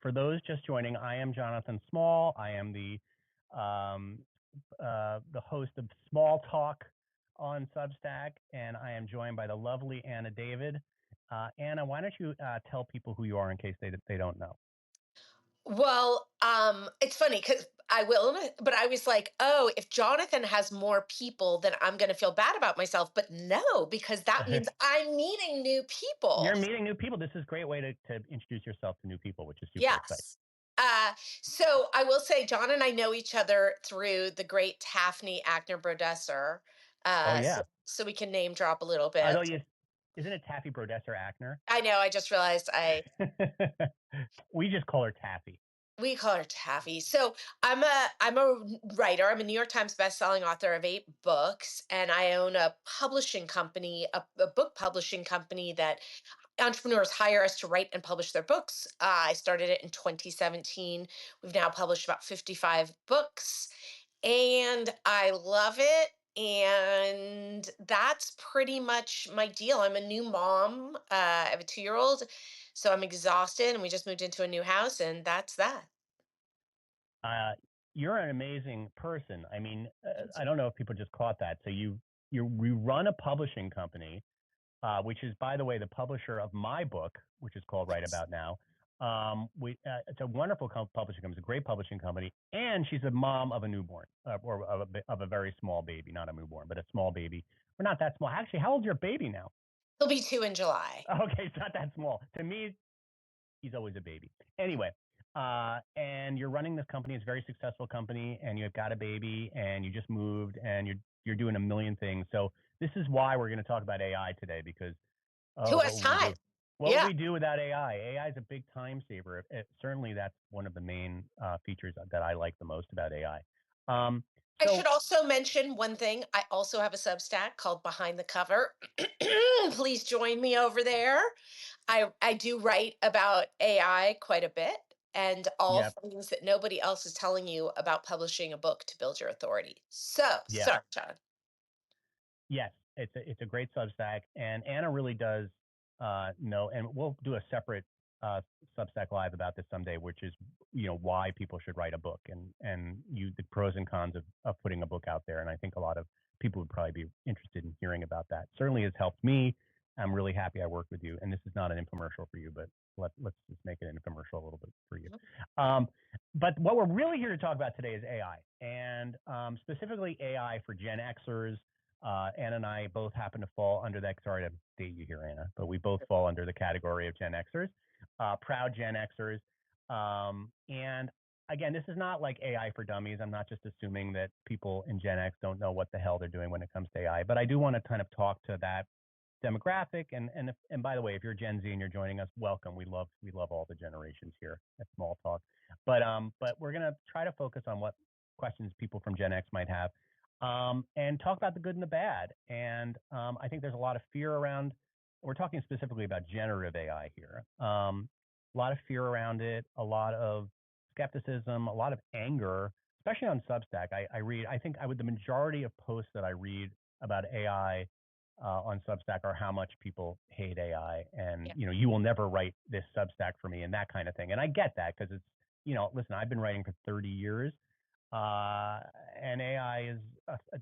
For those just joining, I am Jonathan Small. I am um, the host of Small Talk on Substack, and I am joined by the lovely Anna David. Anna, why don't you tell people who you are in case they don't know? Well, it's funny because I will, but I was like, oh, if Jonathan has more people, then I'm going to feel bad about myself. But no, because that means I'm meeting new You're people. meeting new people. This is a great way to introduce yourself to new people, which is super exciting. Yes. So I will say, John and I know each other through the great Taffany Ackner Brodesser. Oh So, yeah, so we can name drop a little although bit. you isn't it Taffy Brodesser Ackner? I know. I just realized We just call her Taffy. we call her Taffy. So I'm a writer. I'm a New York Times bestselling author of 8 books, and I own a publishing company, a book publishing company that entrepreneurs hire us to write and publish their books. I started it in 2017. We've now published about 55 books, and I love it. And that's pretty much my deal. I'm a new mom. I have a 2-year-old, so I'm exhausted, and we just moved into a new house, and that's that. Uh, you're an amazing person. I mean, I don't know if people just caught that. So you run a publishing company, which is, by the way, the publisher of my book, which is called Right Yes. About Now. It's a wonderful publishing company. It's a great publishing company, and she's a mom of a newborn, or of a very small baby, not a newborn, but a small baby. Or not that small. Actually, how old's your baby now? He'll be 2 in July. Okay, it's not that small. To me, he's always a baby. Anyway, and you're running this company. It's a very successful company, and you've got a baby, and you just moved, and you're doing a million things. So this is why we're going to talk about AI today, because Who what has would we time? do? What would Yeah. we do without AI? AI is a big time saver. Certainly, that's one of the main features that I like the most about AI. Um, I so should also mention one thing. I also have a Substack called Behind the Cover. Please join me over there. I do write about AI quite a bit and all yeah, things that nobody else is telling you about publishing a book to build your authority. So, yeah. sorry, John. Yes, it's a great Substack, and Anna really does know. And we'll do a separate uh, Substack live about this someday, which is why people should write a book and the pros and cons of putting a book out there. And I think a lot of people would probably be interested in hearing about that. Certainly has helped me. I'm really happy I worked with you. And this is not an infomercial for you, but let's just make it an infomercial a little bit for you. Um, but what we're really here to talk about today is AI, and specifically AI for Gen Xers. Anna and I both happen to fall under that. Sorry to date you here, Anna, but we both fall under the category of Gen Xers, proud Gen Xers. And again, this is not like AI for dummies. I'm not just assuming that people in Gen X don't know what the hell they're doing when it comes to AI, but I do want to kind of talk to that demographic. And by the way, if you're Gen Z and you're joining us, welcome. We love all the generations here at Small Talk. But we're gonna try to focus on what questions people from Gen X might have, and talk about the good and the bad. And I think there's a lot of fear around. We're talking specifically about generative AI here. A lot of fear around it, a lot of skepticism, a lot of anger, especially on Substack. I read. I think I would the majority of posts that I read about AI on Substack are how much people hate AI, and Yeah. you will never write this Substack for me, and that kind of thing. And I get that because it's listen, I've been writing for 30 years, uh, and AI is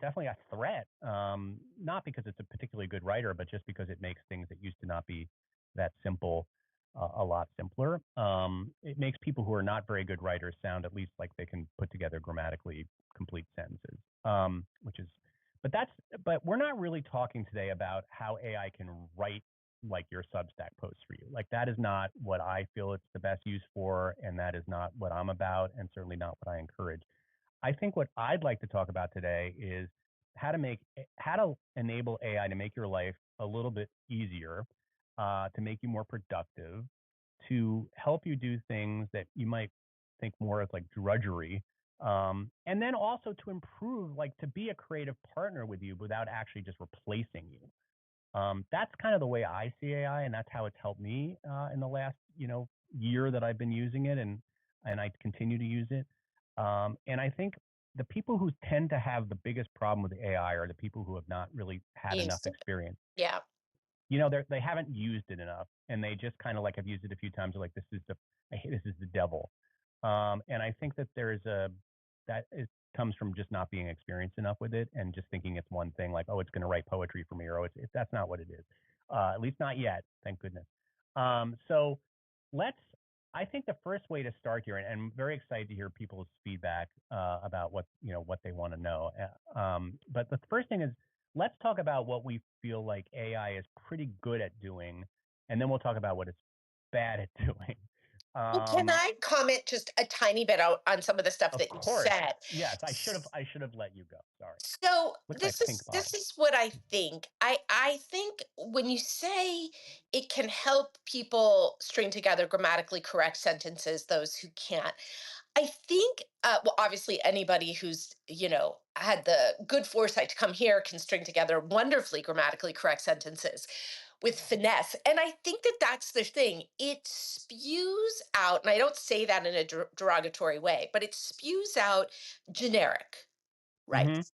definitely a threat. Not because it's a particularly good writer, but just because it makes things that used to not be that simple a lot simpler. It makes people who are not very good writers sound at least like they can put together grammatically complete sentences, which is but that's but we're not really talking today about how AI can write like your Substack posts for you. Like that is not what I feel it's the best use for, and that is not what I'm about, and certainly not what I encourage. I think what I'd like to talk about today is how to enable AI to make your life a little bit easier, to make you more productive, to help you do things that you might think more of like drudgery, and then also to improve, like to be a creative partner with you without actually just replacing you. That's kind of the way I see AI, and that's how it's helped me in the last year that I've been using it, and I continue to use it. And I think the people who tend to have the biggest problem with AI are the people who have not really had enough Used to it. experience. Yeah. they haven't used it enough, and they just kind of like have used it a few times. They're like, this is the devil. And I think that that is comes from just not being experienced enough with it and just thinking it's one thing, like, oh, it's going to write poetry for me, or that's not what it is. At least not yet, thank goodness. So let's. I think the first way to start here, and I'm very excited to hear people's feedback about what they want to know. But the first thing is, let's talk about what we feel like AI is pretty good at doing, and then we'll talk about what it's bad at doing. Well, can Um, I comment just a tiny bit on some of the stuff of that you course, said? yes, S- I should have let you go. Sorry. So Look at my pink this bottle. is what I think. I think when you say it can help people string together grammatically correct sentences, those who can't, I think, well, obviously, anybody who's, had the good foresight to come here can string together wonderfully grammatically correct sentences with finesse. And I think that that's the thing. It spews out, and I don't say that in a derogatory way, but it spews out generic, right? Mm-hmm.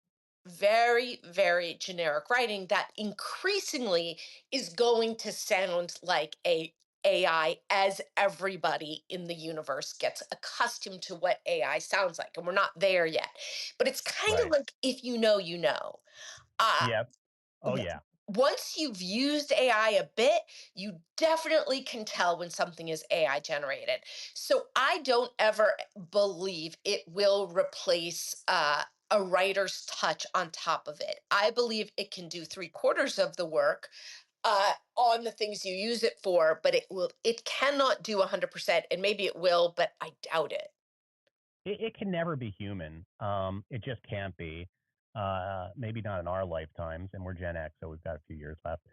Very, very generic writing that increasingly is going to sound like a AI as everybody in the universe gets accustomed to what AI sounds like. And we're not there yet. But it's kind of Right. like if you know, you know. Uh, Yep. Oh w- yeah. Once you've used AI a bit, you definitely can tell when something is AI generated. So I don't ever believe it will replace a writer's touch on top of it. I believe it can do three-quarters of the work on the things you use it for, but it cannot do 100%. And maybe it will, but I doubt it. It can never be human. It just can't be. Maybe not in our lifetimes, and we're Gen X, so we've got a few years left.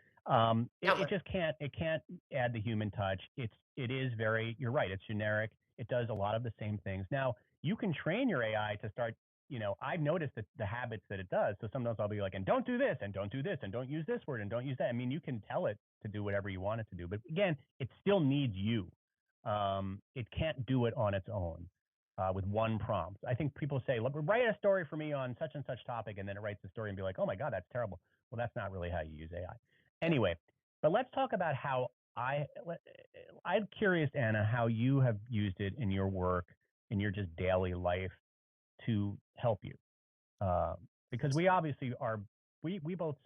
It Number. just can't. It can't add the human touch. It is very. You're right. It's generic. It does a lot of the same things. Now you can train your AI to start. I've noticed that the habits that it does. So sometimes I'll be like, and don't do this, and don't do this, and don't use this word, and don't use that. I mean, you can tell it to do whatever you want it to do, but again, it still needs you. It can't do it on its own with one prompt. I think people say, look, write a story for me on such and such topic, and then it writes the story and be like, oh my God, that's terrible. Well, that's not really how you use AI. Anyway, but let's talk about how I'm curious, Anna, how you have used it in your work, in your just daily life to help you. Because we obviously we both,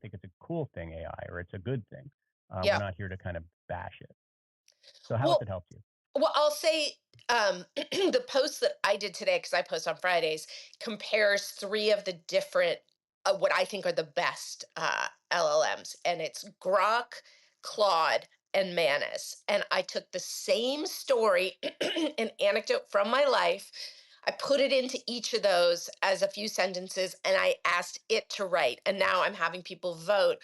think it's a cool thing, AI, or it's a good thing. We're Yeah. not here to kind of bash it. So how has Well, it helped you? Well, I'll say the post that I did today, because I post on Fridays, compares three of the different, what I think are the best LLMs. And it's Grok, Claude, and Manus. And I took the same story, an anecdote from my life. I put it into each of those as a few sentences, and I asked it to write. And now I'm having people vote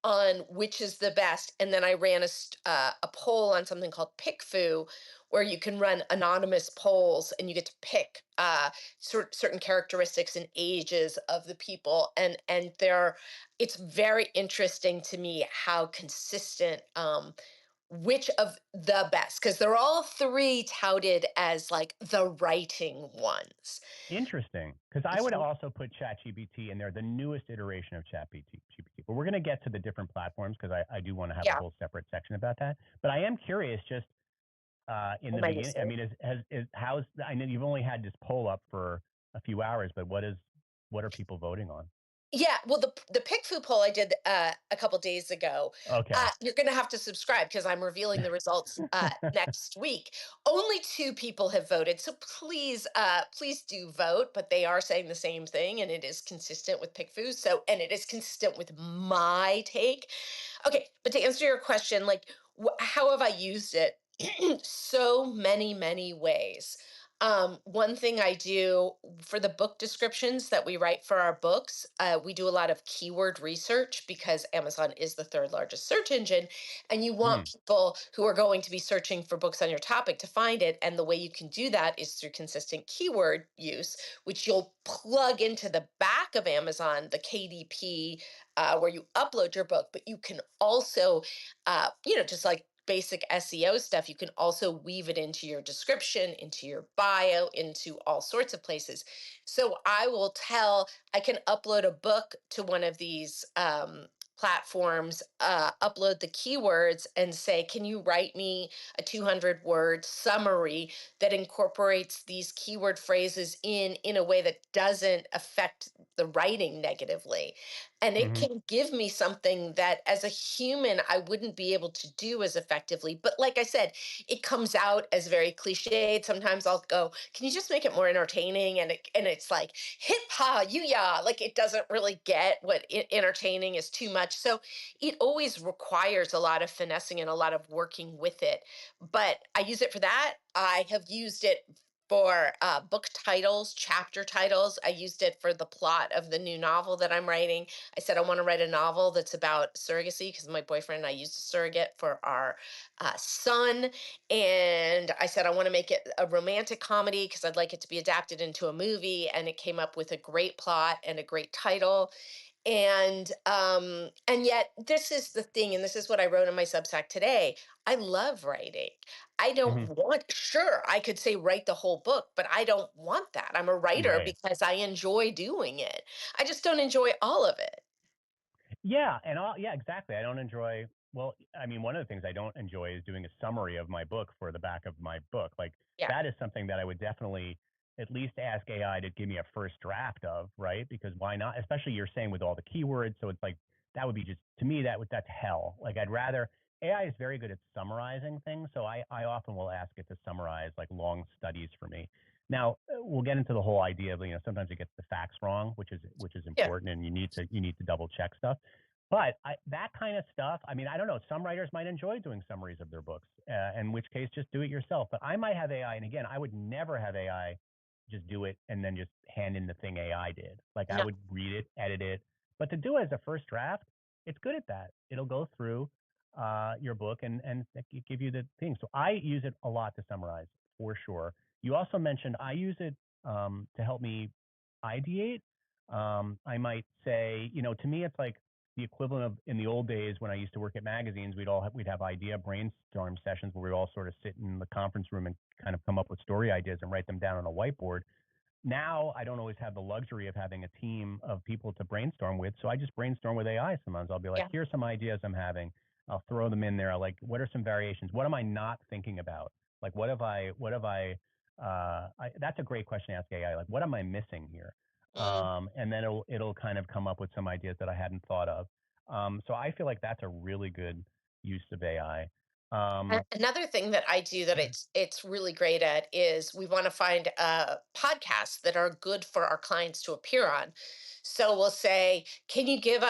on which is the best. And then I ran a poll on something called PickFu, where you can run anonymous polls and you get to pick certain characteristics and ages of the people. And it's very interesting to me how consistent, which of the best, because they're all three touted as like the writing ones. Interesting, because I would also put ChatGPT in there, the newest iteration of ChatGPT. But we're going to get to the different platforms because I do want to have a Yeah. whole separate section about that. But I am curious, just in the Am I beginning. I listening? mean, how's I know you've only had this poll up for a few hours, but what are people voting on? Yeah, well, the PickFu poll I did a couple days ago. Okay. You're going to have to subscribe because I'm revealing the results next week. Only two people have voted, so please do vote. But they are saying the same thing, and it is consistent with PickFu. So, and it is consistent with my take. Okay, but to answer your question, like, how have I used it? So many ways. One thing I do for the book descriptions that we write for our books, we do a lot of keyword research because Amazon is the third largest search engine, and you Hmm. want people who are going to be searching for books on your topic to find it. And the way you can do that is through consistent keyword use, which you'll plug into the back of Amazon, the KDP, where you upload your book, but you can also, just like basic SEO stuff, you can also weave it into your description, into your bio, into all sorts of places. So I can upload a book to one of these platforms upload the keywords and say, can you write me a 200-word summary that incorporates these keyword phrases in a way that doesn't affect the writing negatively? And it Hmm. can give me something that as a human I wouldn't be able to do as effectively. But like I said, it comes out as very cliched. Sometimes I'll go, can you just make it more entertaining? And it's like hip ha you ya, like it doesn't really get what entertaining is too much. So it always requires a lot of finessing and a lot of working with it. But I use it for that. I have used it for book titles, chapter titles. I used it for the plot of the new novel that I'm writing. I said I want to write a novel that's about surrogacy because my boyfriend and I used a surrogate for our son. And I said I want to make it a romantic comedy because I'd like it to be adapted into a movie. And it came up with a great plot and a great title. And yet this is the thing, and this is what I wrote in my Substack today. I love writing. I don't Hmm. want, sure, I could say write the whole book, but I don't want that. I'm a writer Right. because I enjoy doing it. I just don't enjoy all of it. Yeah, yeah, exactly. I don't enjoy. Well, I mean, one of the things I don't enjoy is doing a summary of my book for the back of my book. Like Yeah. that is something that I would definitely at least ask AI to give me a first draft of, right? Because why not? Especially you're saying with all the keywords, so it's like that would be just to me that's hell. Like I'd rather AI is very good at summarizing things, so I often will ask it to summarize like long studies for me. Now we'll get into the whole idea of sometimes it gets the facts wrong, which is Yeah. important, and you need to double check stuff. But that kind of stuff, I mean, I don't know. Some writers might enjoy doing summaries of their books, in which case just do it yourself. But I might have AI, and again, I would never have AI just do it and then just hand in the thing AI did. Like I No. would read it, edit it. But to do it as a first draft, it's good at that. It'll go through your book and give you the thing. So I use it a lot to summarize for sure. You also mentioned I use it to help me ideate. I might say, to me, it's like the equivalent of in the old days when I used to work at magazines, we'd have idea brainstorm sessions where we all sort of sit in the conference room and kind of come up with story ideas and write them down on a whiteboard. Now I don't always have the luxury of having a team of people to brainstorm with, so I just brainstorm with AI. Sometimes I'll be like, Yeah. here's some ideas I'm having. I'll throw them in there. Like, what are some variations? What am I not thinking about? Like, that's a great question to ask AI. Like, what am I missing here? Mm. And then it'll kind of come up with some ideas that I hadn't thought of. So I feel like that's a really good use of AI. Another thing that I do that it's really great at is we want to find podcasts that are good for our clients to appear on. So we'll say, can you give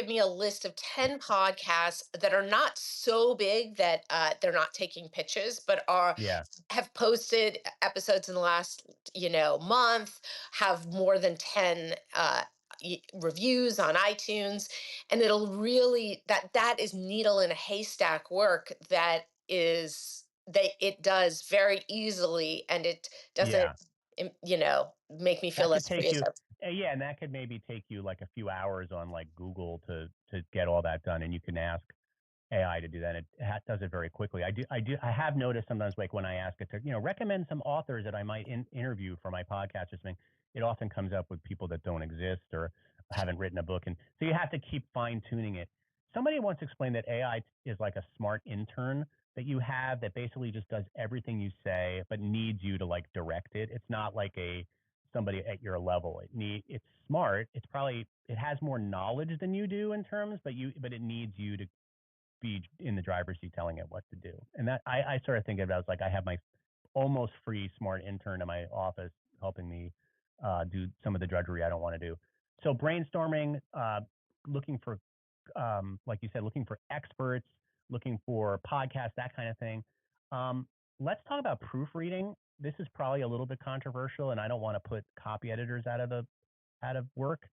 me a list of 10 podcasts that are not so big that they're not taking pitches, but are Yeah, have posted episodes in the last, month, have more than 10 reviews on iTunes, and it'll really that is needle in a haystack work that is they it does very easily, and it doesn't yeah. make me feel That could less take you, creative. yeah, and that could maybe take you like a few hours on like Google to get all that done, and you can ask AI to do that. And it does it very quickly. I have noticed sometimes like when I ask it to, recommend some authors that I might interview for my podcast or something, it often comes up with people that don't exist or haven't written a book, and so you have to keep fine tuning it. Somebody once explained that AI is like a smart intern that you have that basically just does everything you say, but needs you to like direct it. It's not like a somebody at your level. It's smart. It has more knowledge than you do in terms, but it needs you to be in the driver's seat telling it what to do. And that I sort of think of it as like I have my almost free smart intern in my office helping me do some of the drudgery I don't want to do. So brainstorming, looking for, like you said, looking for experts, looking for podcasts, that kind of thing. Um, let's talk about proofreading. This is probably a little bit controversial, and I don't want to put copy editors out of work.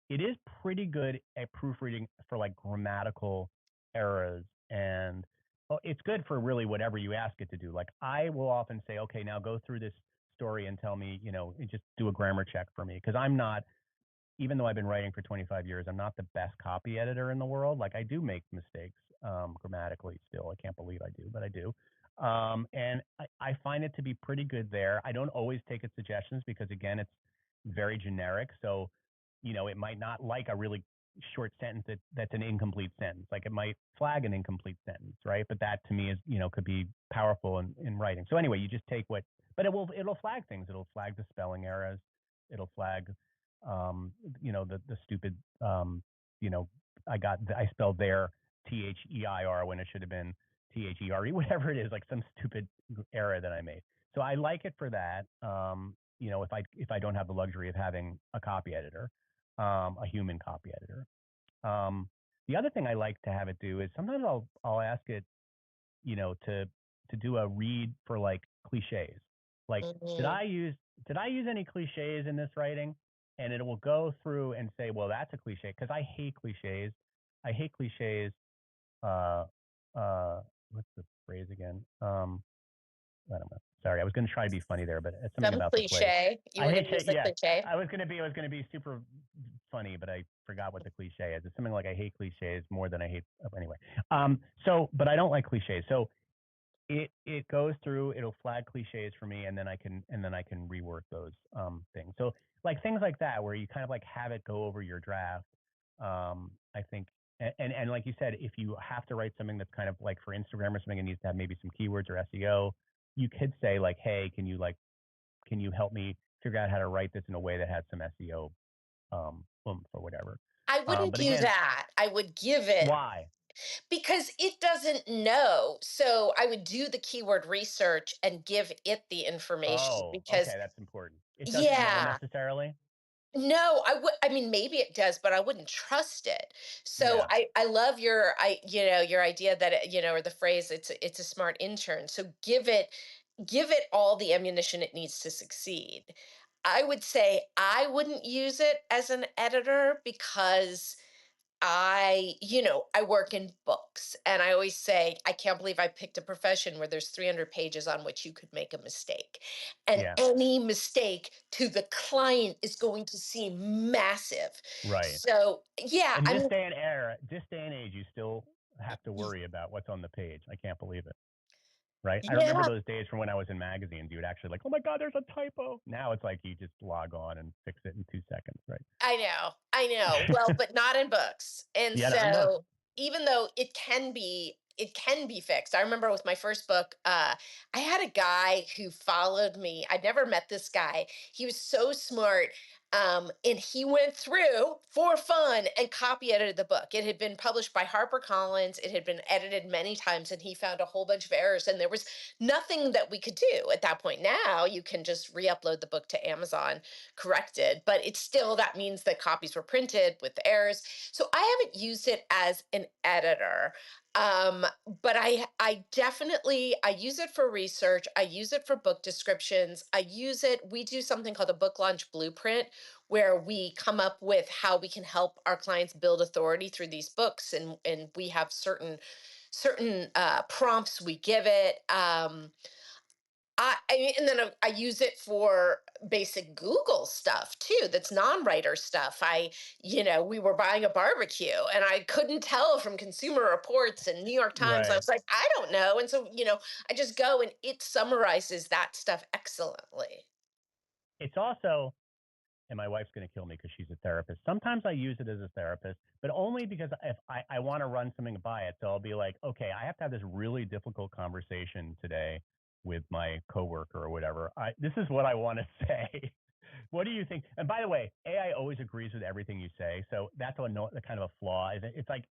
It is pretty good at proofreading for like grammatical errors, and it's good for really whatever you ask it to do. Like I will often say, okay, now go through this story and tell me, just do a grammar check for me because I'm not, even though I've been writing for 25 years, I'm not the best copy editor in the world. Like I do make mistakes grammatically still. I can't believe I do, but I do. And I find it to be pretty good there. I don't always take its suggestions because again, it's very generic. So, it might not like a really short sentence that's an incomplete sentence. Like it might flag an incomplete sentence, right? But that to me is, could be powerful in writing. So anyway, you just take but it'll flag things. It'll flag the spelling errors. It'll flag, the stupid, you know, I spelled there THEIR when it should have been THERE, whatever it is, like some stupid error that I made. So I like it for that. If I don't have the luxury of having a copy editor, a human copy editor. Um, the other thing I like to have it do is sometimes I'll ask it, to do a read for like cliches. Like, did Mhm. I use did I use any cliches in this writing? And it will go through and say, well, that's a cliche because I hate cliches. I hate cliches. Uh, what's the phrase again? I don't know. Sorry, I was going to try to be funny there, but it's something Some about the play. cliche. You I were hate going to use shit. the Yeah, cliche. I was gonna be super funny, but I forgot what the cliche is. It's something like I hate cliches more than I hate. Anyway, but I don't like cliches. So it goes through. It'll flag cliches for me, and then I can rework those things. So like things like that, where you kind of like have it go over your draft. I think. And like you said, if you have to write something that's kind of like for Instagram or something, it needs to have maybe some keywords or SEO, you could say like, hey, can you help me figure out how to write this in a way that has some SEO oomph or whatever. I wouldn't But do again, that. I would give it why? because it doesn't know. So I would do the keyword research and give it the information Oh, because, okay, that's important. It doesn't know yeah. necessarily. No, I mean, maybe it does, but I wouldn't trust it. So Yeah, I love your idea that or the phrase it's a smart intern. So give it all the ammunition it needs to succeed. I would say I wouldn't use it as an editor because I work in books and I always say, I can't believe I picked a profession where there's 300 pages on which you could make a mistake. And yeah, any mistake to the client is going to seem massive. right. So, yeah, In I this mean, day and era, this day and age, you still have to worry about what's on the page. I can't believe it. Right? I remember yeah, those days from when I was in magazines. You would actually like, oh my God, there's a typo. Now it's like you just log on and fix it in 2 seconds, right? I know, I know. Well, but not in books. And Yeah, not in books. so even though it can be fixed. I remember with my first book, I had a guy who followed me. I'd never met this guy. He was so smart. And he went through for fun and copy edited the book. It had been published by HarperCollins. It had been edited many times, and he found a whole bunch of errors. And there was nothing that we could do at that point. Now you can just re-upload the book to Amazon corrected, but it's still that means that copies were printed with the errors. So I haven't used it as an editor. Um, but I definitely I use it for research. I use it for book descriptions. We do something called a book launch blueprint where we come up with how we can help our clients build authority through these books, and we have certain prompts we give it. And then I use it for basic Google stuff too. That's non-writer stuff. We were buying a barbecue, and I couldn't tell from Consumer Reports and New York Times. I Right. was like, I don't know, and so I just go and it summarizes that stuff excellently. It's also, and my wife's going to kill me because she's a therapist. Sometimes I use it as a therapist, but only because if I want to run something by it. So I'll be like, okay, I have to have this really difficult conversation today with my coworker or whatever. This is what I want to say. What do you think? And by the way, AI always agrees with everything you say. So that's a kind of a flaw. It's like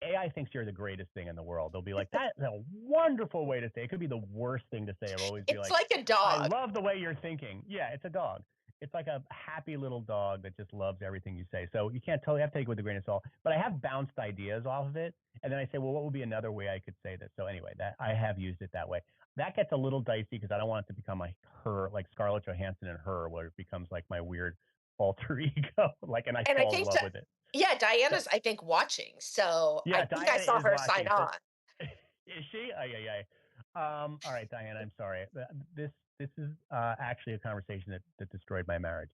AI thinks you're the greatest thing in the world. They'll be like, that's a wonderful way to say it. It could be the worst thing to say. It'll always be It's like, like a I dog. love the way you're thinking. Yeah, it's a dog. It's like a happy little dog that just loves everything you say. So you can't totally have to take it with a grain of salt. But I have bounced ideas off of it. And then I say, well, what would be another way I could say this? So anyway, that I have used it that way. That gets a little dicey because I don't want it to become like her, like Scarlett Johansson and her, where it becomes like my weird alter ego. Like, and I And I fall in think love that, with it. yeah, So Diana's, I think, watching. So I yeah, think I Diana saw is her sign watching. So on. is she? Ay, ay, ay. All right, Diana, I'm sorry. This this is actually a conversation that destroyed my marriage.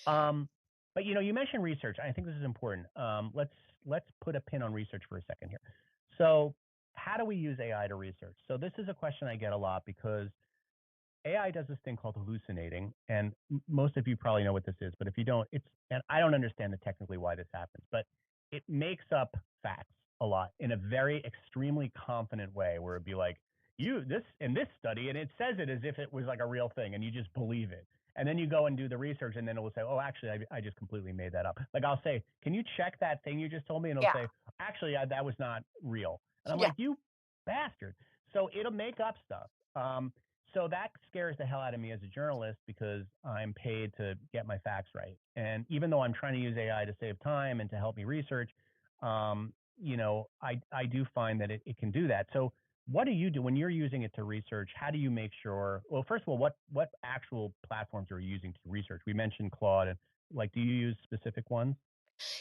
Um, but you mentioned research. I think this is important. Let's put a pin on research for a second here. So, how do we use AI to research? So this is a question I get a lot because AI does this thing called hallucinating, and most of you probably know what this is. But if you don't, and I don't understand technically why this happens, but it makes up facts a lot in a very extremely confident way where it'd be like, you this in this study, and it says it as if it was like a real thing and you just believe it. And then you go and do the research, and then it will say, oh, actually, I just completely made that up. Like I'll say, can you check that thing you just told me? And it'll Yeah. say, actually, that was not real. And I'm Yeah. like, you bastard. So it'll make up stuff. So that scares the hell out of me as a journalist because I'm paid to get my facts right. And even though I'm trying to use AI to save time and to help me research, I do find that it can do that. So what do you do when you're using it to research? How do you make sure? Well, first of all, what actual platforms are you using to research? We mentioned Claude, and like, do you use specific ones?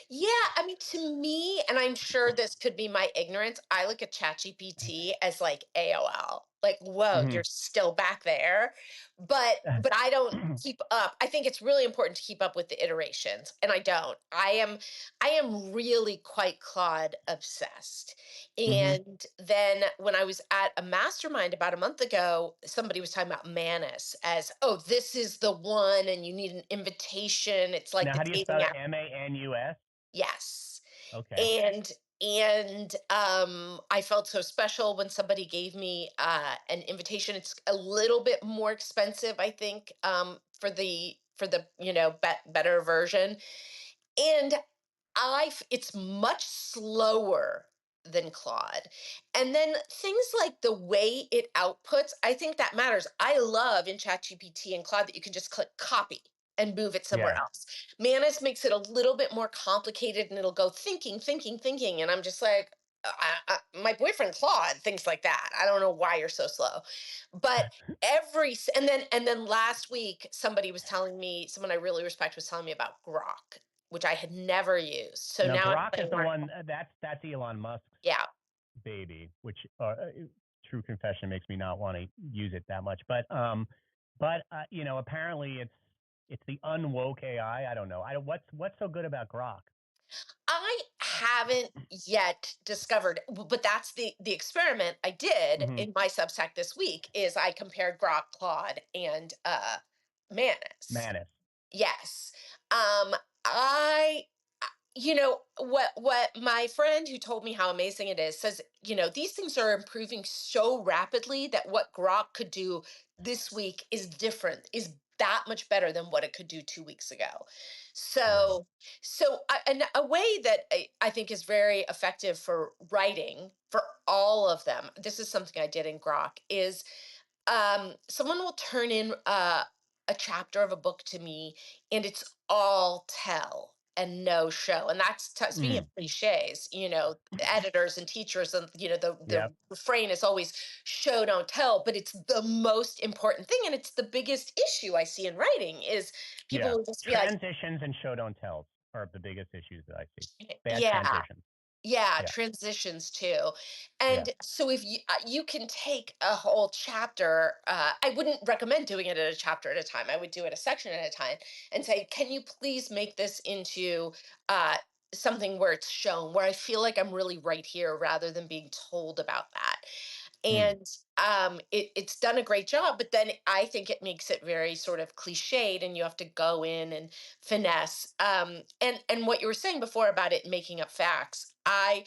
Yeah, I mean, to me, and I'm sure this could be my ignorance, I look at ChatGPT as like AOL. Like, whoa, Hmm. you're still back there. But I don't keep up. I think it's really important to keep up with the iterations, and I don't. I am really quite Claude obsessed. Hmm. And then when I was at a mastermind about a month ago, somebody was talking about Manus as, oh, this is the one, and you need an invitation. It's like Now, the how do you spell dating it? app. Manus. Yes. Okay. And I felt so special when somebody gave me an invitation. It's a little bit more expensive, I think, for the better version. And it's much slower than Claude. And then things like the way it outputs, I think that matters. I love in ChatGPT and Claude that you can just click copy and move it somewhere Yeah. else. Manus makes it a little bit more complicated and it'll go thinking, thinking, thinking. And I'm just like, my boyfriend Claude thinks like that. I don't know why you're so slow. But and then last week somebody was telling me, someone I really respect was telling me about Grok, which I had never used. So Now, now I'm Grok is playing the around. one that's Elon Musk's Yeah. baby, which true confession makes me not want to use it that much. But apparently it's the unwoke AI. I don't know. What's so good about Grok? I haven't yet discovered, but that's the experiment I did Hmm. in my Substack this week is I compared Grok, Claude, and Manus. Manus. Yes. I what my friend who told me how amazing it is says, these things are improving so rapidly that what Grok could do this week is different, is that much better than what it could do 2 weeks ago. Right. And a way that I think is very effective for writing for all of them, this is something I did in Grok, is someone will turn in a chapter of a book to me, and it's all tell and no show. And speaking of Mm. cliches, editors and teachers, and the Yep. refrain is always show don't tell, but it's the most important thing, and it's the biggest issue I see in writing is people Yeah. will just be like, Transitions and show don't tells are the biggest issues that I see. Bad yeah. transitions. Yeah, Yeah. transitions too. Yeah. And so if you can take a whole chapter, I wouldn't recommend doing it at a chapter at a time. I would do it a section at a time and say, can you please make this into uh, something where it's shown, where I feel like I'm really right here rather than being told about that. Mm. And it's done a great job, but then I think it makes it very sort of cliched, and you have to go in and finesse. And what you were saying before about it making up facts, I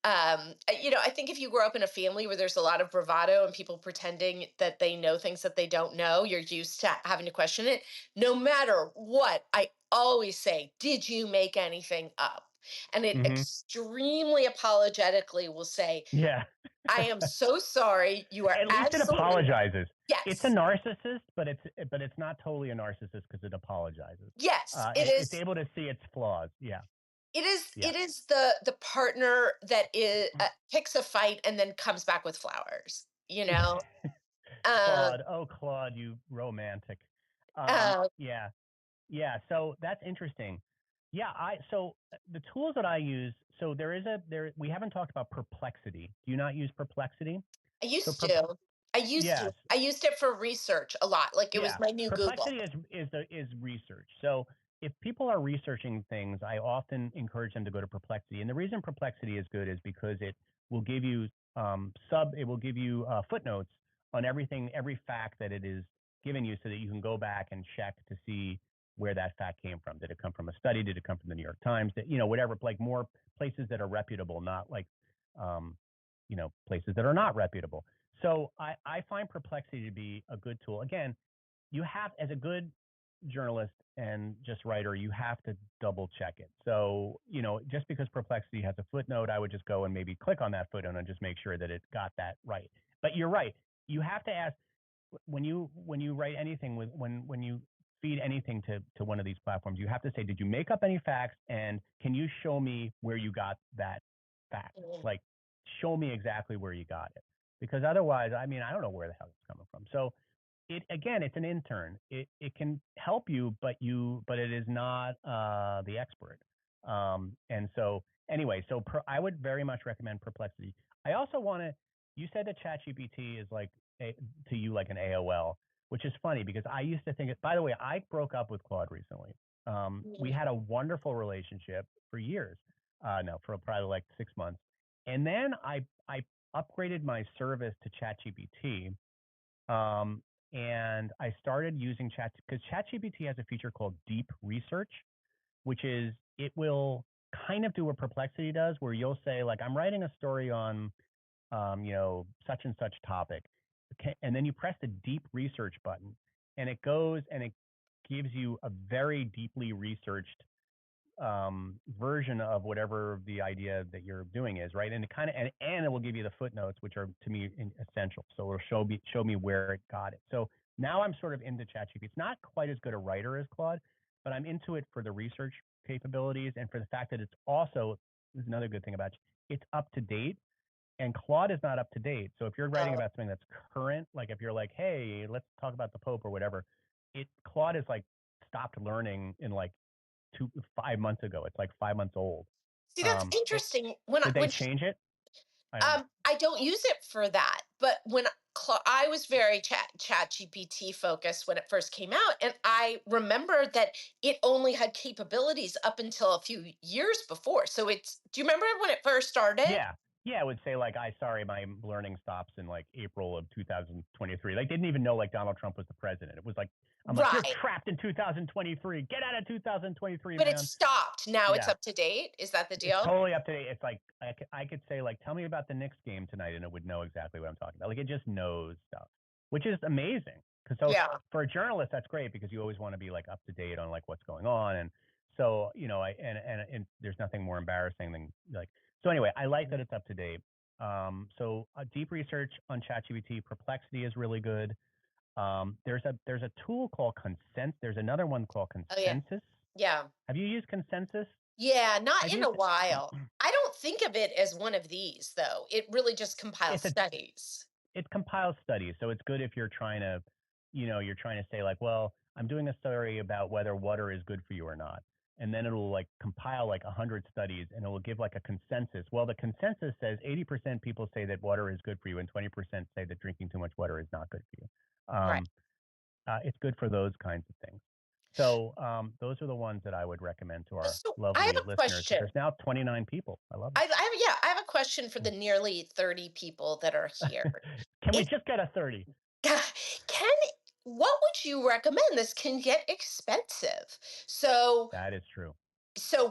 think if you grow up in a family where there's a lot of bravado and people pretending that they know things that they don't know, you're used to having to question it. No matter what, I always say, did you make anything up? And it Hmm. extremely apologetically will say, Yeah. I am so sorry. You are At least it absolutely right. apologizes. It's a Yes. narcissist, but it's not totally a narcissist because it apologizes. Yes, it It's is. able to see its flaws. Yeah. It is. Yeah. It is the partner that picks a fight and then comes back with flowers. Um, Claude. Oh, Claude, you romantic. uh, Yeah. Yeah. So that's interesting. Yeah. The tools that I use. So we haven't talked about Perplexity. Do you not use Perplexity? I So used per, to. I used to. yes. I used it for research a lot. Like it was Yeah, my new Google. perplexity is research. So if people are researching things, I often encourage them to go to Perplexity. And the reason Perplexity is good is because it will give you footnotes on everything, every fact that it is giving you, so that you can go back and check to see where that fact came from. Did it come from a study? Did it come from the New York Times? Whatever, like more places that are reputable, not like, um, places that are not reputable. So I find Perplexity to be a good tool. Again, you have, as a good journalist and just writer, you have to double check it. So, just because Perplexity has a footnote, I would just go and maybe click on that footnote and just make sure that it got that right. But you're right. You have to ask, when you write anything, when you feed anything to one of these platforms, you have to say, did you make up any facts, and can you show me where you got that fact? Mhm. Like, show me exactly where you got it, because otherwise, I mean, I don't know where the hell it's coming from. So it's an intern. It can help you, but it is not the expert. And so anyway, I would very much recommend Perplexity. I also want to. You said that ChatGPT is like a, to you like an AOL, which is funny because I used to think it. By the way, I broke up with Claude recently. We Mhm. had a wonderful relationship for years. No, for probably like 6 months, and then I upgraded my service to ChatGPT, um, and I started using Chat because ChatGPT has a feature called Deep Research, which is it will kind of do what Perplexity does, where you'll say like, I'm writing a story on, such and such topic, okay, and then you press the Deep Research button, and it goes and it gives you a very deeply researched version of whatever the idea that you're doing is, right? And it kind of and it will give you the footnotes, which are to me essential. So it'll show me where it got it. So now I'm sort of into ChatGPT. It's not quite as good a writer as Claude, but I'm into it for the research capabilities and for the fact that it's also, this is another good thing about it, it's up to date. And Claude is not up to date. So if you're writing Oh, about something that's current, like if you're like, hey, let's talk about the Pope or whatever, Claude is like stopped learning in like 5 months ago. It's like 5 months old. see, that's interesting. When I, Did they when change it? I don't know. I don't use it for that, but when I was very chat GPT focused when it first came out, and I remember that it only had capabilities up until a few years before. So it's, do you remember when it first started? Yeah. Yeah, it would say like, I sorry, my learning stops in like April of 2023. Like they didn't even know like Donald Trump was the president. It was like, I'm like, you're Right. trapped in 2023. Get out of 2023, But it man. stopped. Now it's Yeah. up to date. Is that the It's deal? totally up to date. It's like I could say like, tell me about the Knicks game tonight, and it would know exactly what I'm talking about. Like it just knows stuff, which is amazing. Because so Yeah. for a journalist, that's great because you always want to be like up to date on like what's going on, and so and there's nothing more embarrassing than like. So anyway, I like that it's up to date. So deep research on ChatGPT, Perplexity is really good. There's a tool called Consens. There's another one called Oh, yeah. Consensus. Yeah. Have you used Consensus? Yeah. Not I've in a used while. I don't think of it as one of these, though. It really just compiles it's a studies. it compiles studies, so it's good if you're trying to, you're trying to say like, well, I'm doing a story about whether water is good for you or not, and then it'll like compile like 100 studies, and it will give like a consensus. Well, the consensus says 80% people say that water is good for you, and 20% say that drinking too much water is not good for you. Right. It's good for those kinds of things. So those are the ones that I would recommend to our So I have lovely a listeners. question. There's now 29 people. I love Yeah, I have a question for the nearly 30 people that are here. it. Can we It just get a 30? can what would you recommend? This can get expensive. So That is true.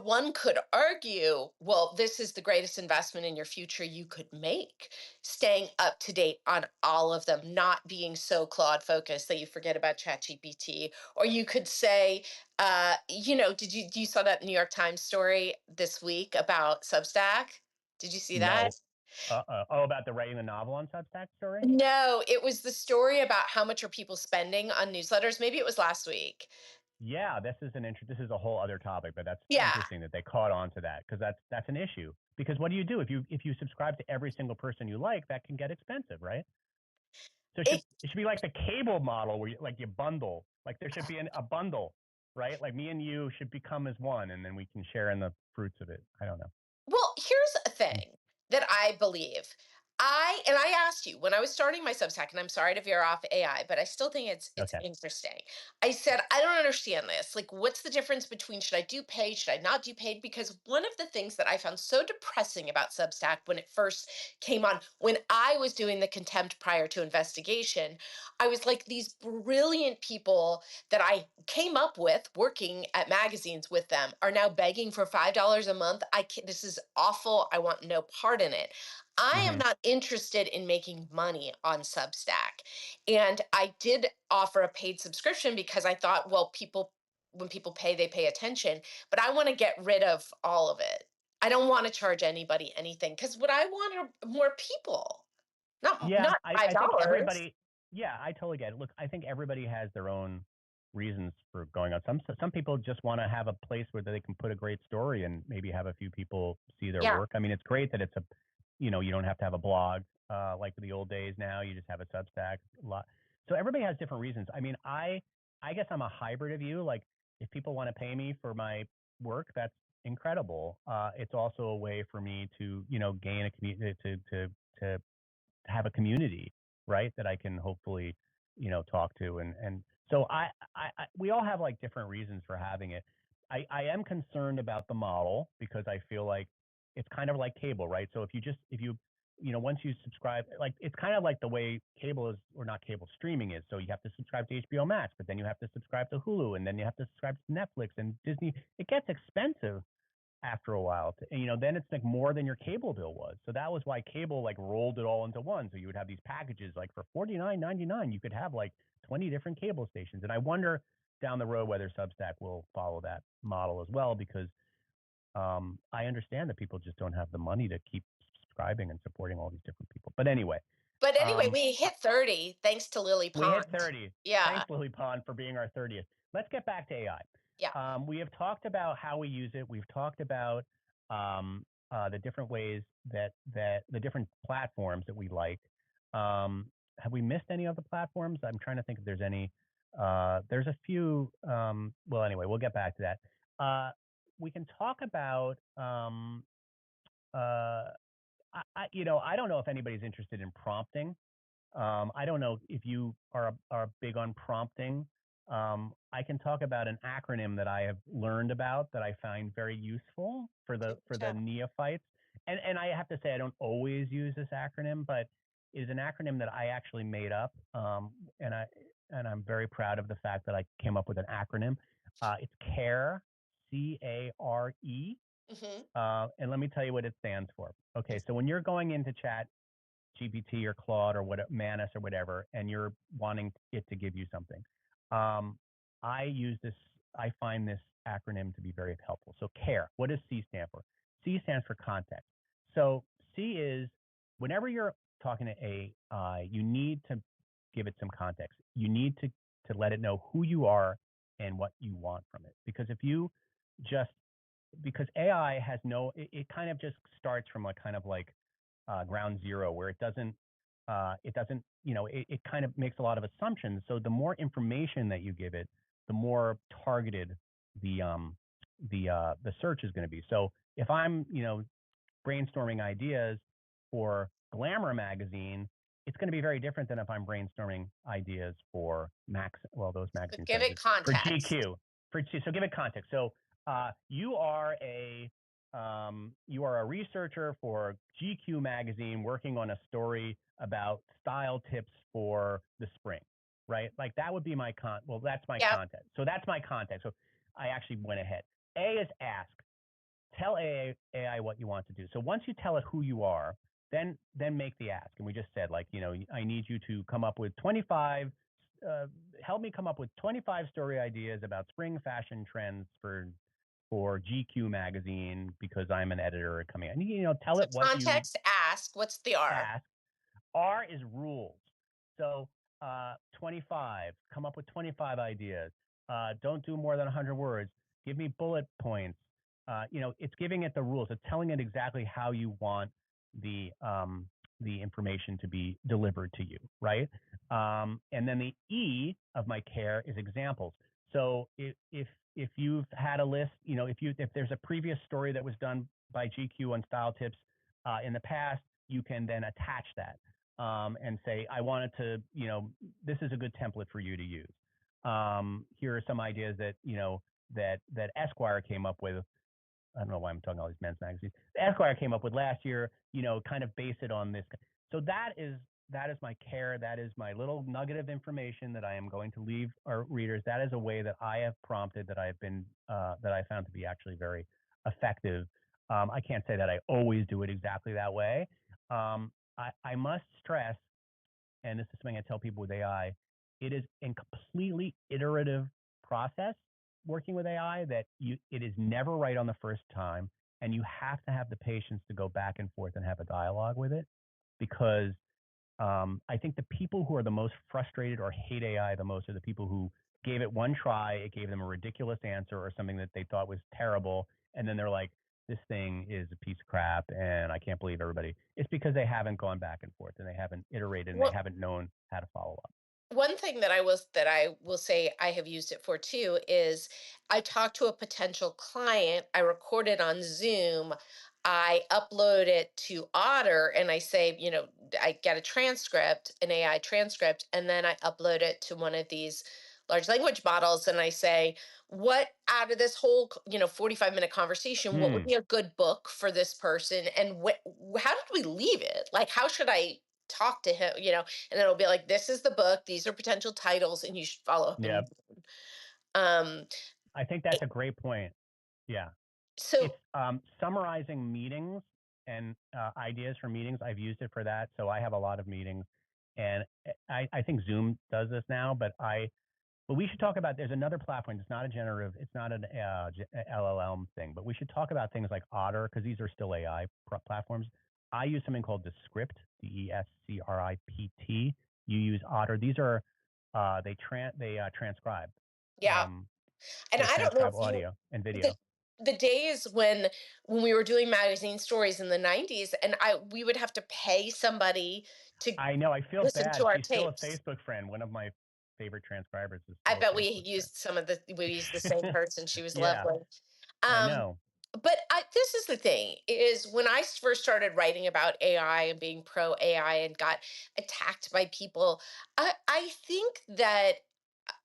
one could argue, well, this is the greatest investment in your future you could make, staying up to date on all of them, not being so cloud focused that you forget about ChatGPT. Or you could say, did you saw that New York Times story this week about Substack? Did you see that? No. Oh, about the writing the novel on Substack story? No, it was the story about how much are people spending on newsletters. Maybe it was last week. Yeah, this is a whole other topip, but that's Yeah. interesting that they caught on to that because that's an issue. Because what do you do if you subscribe to every single person you like? That can get expensive, right? So It it should be like the cable model where you bundle. Like there should be a bundle, right? Like me and you should become as one, and then we can share in the fruits of it. I don't know. Well, here's a thing that I believe. I asked you when I was starting my Substack, and I'm sorry to veer off AI, but I still think it's Okay. interesting. I said, I don't understand this. Like, what's the difference between should I do paid, should I not do paid? Because one of the things that I found so depressing about Substack when it first came on, when I was doing the contempt prior to investigation, I was like, these brilliant people that I came up with working at magazines with them are now begging for $5 a month. I can't, this is awful. I want no part in it. I am Hmm. not interested in making money on Substack. And I did offer a paid subscription because I thought, well, when people pay, they pay attention. But I want to get rid of all of it. I don't want to charge anybody anything because what I want are more people, Yeah, not I five think dollars. everybody. Yeah, I totally get it. Look, I think everybody has their own reasons for going on. Some people just want to have a place where they can put a great story and maybe have a few people see their Yeah. work. I mean, it's great that it's a, you don't have to have a blog like the old days now. You just have a Substack. A lot. So everybody has different reasons. I mean, I guess I'm a hybrid of you. Like, if people want to pay me for my work, that's incredible. It's also a way for me to, gain a community to have a community, right? That I can hopefully, talk to. And so we all have like different reasons for having it. I am concerned about the model because I feel like it's kind of like cable, right? So if you, once you subscribe, like it's kind of like the way cable is, or not cable, streaming is. So you have to subscribe to HBO Max, but then you have to subscribe to Hulu, and then you have to subscribe to Netflix and Disney. It gets expensive after a while. Then it's like more than your cable bill was. So that was why cable like rolled it all into one. So you would have these packages like for $49.99, you could have like 20 different cable stations. And I wonder down the road whether Substack will follow that model as well, because I understand that people just don't have the money to keep subscribing and supporting all these different people. But anyway, But anyway, um, we hit 30 thanks to Lily we hit Pond. 30. Yeah. Thanks, Lily Pond, for being our 30th. Let's get back to AI. Yeah. We have talked about how we use it. We've talked about the different ways that the different platforms that we like. Have we missed any of the platforms? I'm trying to think if there's any. There's a few. Well, anyway, we'll get back to that. We can talk about. Uh, I don't know if anybody's interested in prompting. I don't know if you are big on prompting. I can talk about an acronym that I have learned about that I find very useful for the Yeah. neophytes. And I have to say I don't always use this acronym, but it is an acronym that I actually made up. And I'm very proud of the fact that I came up with an acronym. It's CARE, CARE. Hmm. And let me tell you what it stands for. Okay, so when you're going into chat GPT or Claude or what Manus or whatever, and you're wanting it to give you something. Um, I use this. I find this acronym to be very helpful. So CARE. What does C stand for? C stands for context. So C is whenever you're talking to AI, you need to give it some context. You need to let it know who you are and what you want from it. Because if you just because AI has no, it kind of just starts from a kind of like ground zero where it doesn't, it kind of makes a lot of assumptions. So the more information that you give it, the more targeted the search is going to be. So if I'm, brainstorming ideas for Glamour magazine, it's going to be very different than if I'm brainstorming ideas for those So magazines give don't it exist, for context. GQ. So give it context. So you are a researcher for GQ magazine working on a story about style tips for the spring, right? Like that would be that's my Yep. content. So that's my content. So I actually went ahead. A is ask. Tell AI what you want to do. So once you tell it who you are, then make the ask. And we just said like, I need you to come up with 25 help me come up with 25 story ideas about spring fashion trends for GQ magazine because I'm an editor coming in. Tell So it what you context, ask. What's the R? ask. R is rules. So 25, come up with 25 ideas. Don't do more than 100 words. Give me bullet points. It's giving it the rules. It's telling it exactly how you want the information to be delivered to you, right? And then the E of my care is examples. So if you've had a list, if there's a previous story that was done by GQ on style tips in the past, you can then attach that and say, I wanted to, this is a good template for you to use. Here are some ideas that, that Esquire came up with. I don't know why I'm talking all these men's magazines. Esquire came up with last year, kind of base it on this. So that is my care. That is my little nugget of information that I am going to leave our readers. That is a way that I have prompted, that I've been that I found to be actually very effective. I can't say that I always do it exactly that way. I must stress, and this is something I tell people with AI, it is a completely iterative process working with AI, that it is never right on the first time, and you have to have the patience to go back and forth and have a dialogue with it, because I think the people who are the most frustrated or hate AI the most are the people who gave it one try, it gave them a ridiculous answer or something that they thought was terrible, and then they're like, this thing is a piece of crap and I can't believe everybody. It's because they haven't gone back and forth and they haven't iterated and they Well, haven't known how to follow up. one thing that I will say I have used it for too is I talk to a potential client, I record it on Zoom, I upload it to Otter, and I say, I get a transcript, an AI transcript, and then I upload it to one of these large language models, and I say, what out of this whole 45-minute conversation, what would Hmm. be a good book for this person, and how did we leave it, like how should I talk to him, and it'll be like, this is the book, these are potential titles, and you should follow Yeah, him. um I think it- that's a great point. Yeah. It's so summarizing meetings and ideas for meetings. I've used it for that. So I have a lot of meetings, and I think Zoom does this now, but we should talk about, there's another platform. It's not a generative, it's not an LLM thing, but we should talk about things like Otter, because these are still AI platforms. I use something called Descript, Descript. You use Otter. These are, they transcribe. yeah, Um, and they I don't know transcribe if you audio and the video. the days when we were doing magazine stories in the 90s, and I we would have to pay somebody to I know. I feel listen to bad. our She's still a tapes. Facebook friend. One of my favorite transcribers is I still bet a Facebook we used the same friend. person. She was Yeah, lovely. I um know. but this is the thing, is when I first started writing about AI and being pro AI and got attacked by people, I think that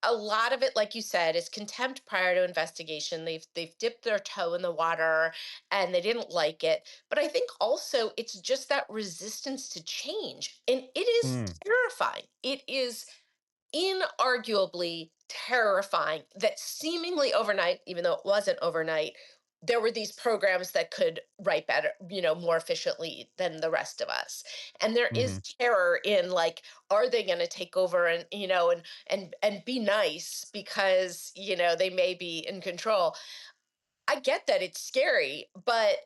a lot of it, like you said, is contempt prior to investigation. They've dipped their toe in the water and they didn't like it. But I think also it's just that resistance to change. And it is Hmm. terrifying. It is inarguably terrifying that seemingly overnight, even though it wasn't overnight, there were these programs that could write better, more efficiently than the rest of us. And there Hmm. is terror in, like, are they going to take over, and and be nice because they may be in control. I get that it's scary, but